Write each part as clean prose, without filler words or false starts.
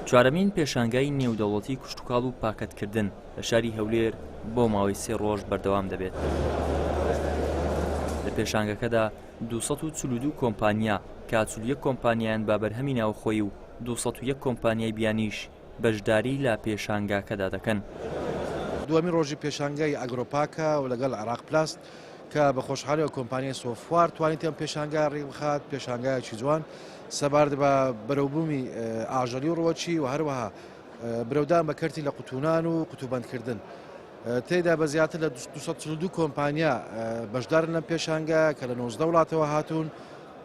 چوارەمین پێشانگای نێودەوڵەتی کشتوکاڵ و پاکەتکردن لە شاری هەولێر بۆ ماوەی 3 ڕۆژ بەردەوام دەبێت. لە پێشانگەکەدا 242 کۆمپانیا کە 41 کۆمپانیایان با بەرهەمی ناوخۆیی و 201 کۆمپانیای بیانیش بەشداری لە پێشانگاکەدا دەکەن. دووەمین ڕۆژی پێشانگای ئەگرۆپاکە و لەگەڵ عراق پلاست کە بە خۆشحاڵیەوە کۆمپانیای سۆفوار توانیت ئەم پێشانگای ڕێبخات، پێشانگایەکی جوان سەبارد بە بەرەوبوومی ئاژەلی و ڕۆچی و هەروەها برەودان بە کەرتی لە قوتونان و قوتوبەندکردن. تێدا بە زیاتر لە 242 کۆمپانیا بەشدارن لەم پێشانگا کە لە 19 وڵاتەوە هاتوون.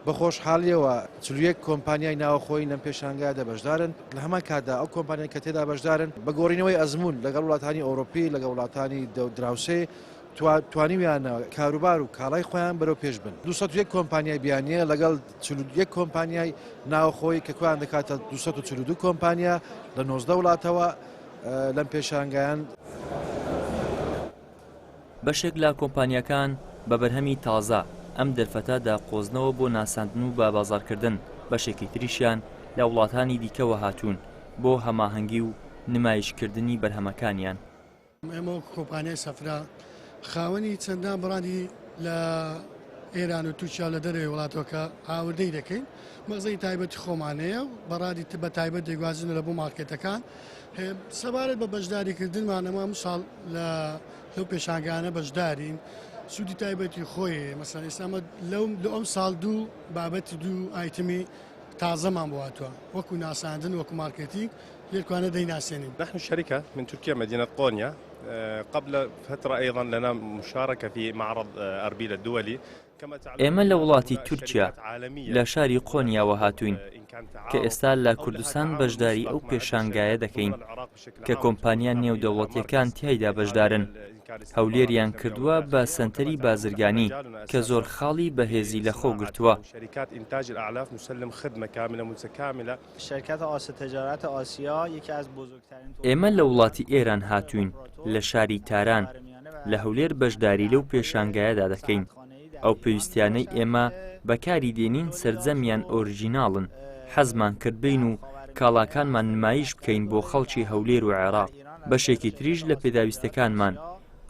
بە خۆشحاڵیەوە 41 کۆمپانیای ناوخۆی لەم پێشانگادا بەشدارن. لە هەمان کاتدا ئەو کۆمپانیای کە تێدا بەشدارن بە گۆڕینەوەی ئەزمون لەگەڵ وڵاتانی ئەوروپی لەگەڵ وڵاتانی دراوسێ توانیویانە کاروبار و کاڵای خۆیان بەرەو پێش بن. 201 کۆمپانیای بیانیە لەگەڵ 41 کۆمپانیای ناوخۆی کە کویان دەکاتە 242 کۆمپانیا لە 19 وڵاتەوە لەم پێشانگایان. بەشێک لە کۆمپانیەکان بە بەرهەمی تازە ئەم دەرفەتە داقۆزنەوە بۆ ناساندن و بە بازاڕکردن، بەشێکی تریشیان لە وڵاتانی دیکەوە هاتوون بۆ هەماهەنگی و نمایشکردنی بەرهەمەکانیان. ئێمە کۆمپانیای سەفرا خاوەنی چەندان بڕانی لە ئێران و تووشیا لە دەرەوەی وڵاتەوەکە ئاوردەی دەکەین. مەغزەی تایبەتی خۆمانەیە بەڕادی بە تایبەت دەیگوازن لە بۆ مارکێتەکان. سەبارەت بە بەشداریکردنمان ئەمە ساڵ لەو پێشانگانە بەشدارین. سوودی تایبەتی خۆی مەسەڵەن ئێستامە لە ئەم ساڵ دوو بابەتی دوو ئایتمی تازەمان بۆ هاتووە وەکو ناساندن وەکو مارکتینگ لێکوانە دەیناسێنین. نحن شركة من تركيا مدينة قونيا. قبل فترة أيضا لنا مشاركة في معرض أربيل الدولي. ئێمە لە وڵاتی تورکیا لە شاری قۆنیاوە هاتوین کە ئێستا لە کوردستان بەشداری ئەو پێشانگایە دەکەین کە کۆمپانیان نێودەوڵەتیەکان تیایدا بەشدارن. هەولێریان کردووە بە سەنتەری بازرگانی کە زۆر خاڵی بەهێزی لە خۆ گرتووە. ئێمە لە وڵاتی ئێران هاتوین لە شاری تاران لە هەولێر بەشداری لەو پێشانگایەدا دەکەین. ئەو پێویستیانەی ئێمە بەکاری دێنین سەرجەمیان ئۆریژیناڵن. حەزمان کرد بین و کاڵاکانمان نمایش بکەین بۆ خەڵکی هەولێر و عێراق. بەشێکی تریش لە پێداویستەکانمان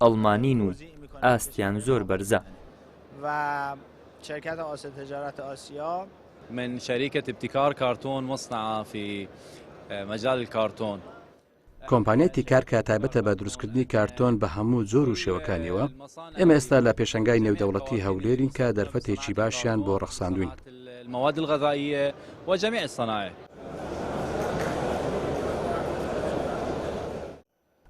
ئەڵمانین و ئاستیان زۆر بەرزە. من شركة ابتكار كارتون مصنعة في مجال الكارتون. کۆمپانیای تیکار کە تایبەتە بە دروستکردنی کارتۆن بە هەموو زۆر و شێوەکانیەوە. ئێمە ئێستا لە پێشەنگای نێودەوڵەتی هەولێرین کە دەرفەتێکی باشیان بۆ ڕەخساندوین. المواد الغذائية وجميع الصناعي.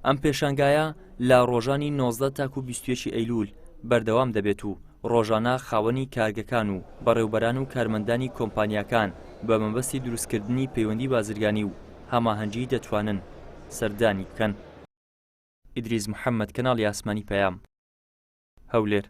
ئەم پێشانگایە لە ڕۆژانی 19 تاکو 21 ئەیلول بەردەوام دەبێت و ڕۆژانە خاوەنی کارگەکان و بەڕێوەبەران و کارمەندانی کۆمپانیاکان بە مەبەستی دروستکردنی پەیوەندی بازرگانی و هەماهەنگی دەتوانن سەردانی بکەن. ئیدریس محەممەد، کەناڵی ئاسمانی پەیام، هەولێر.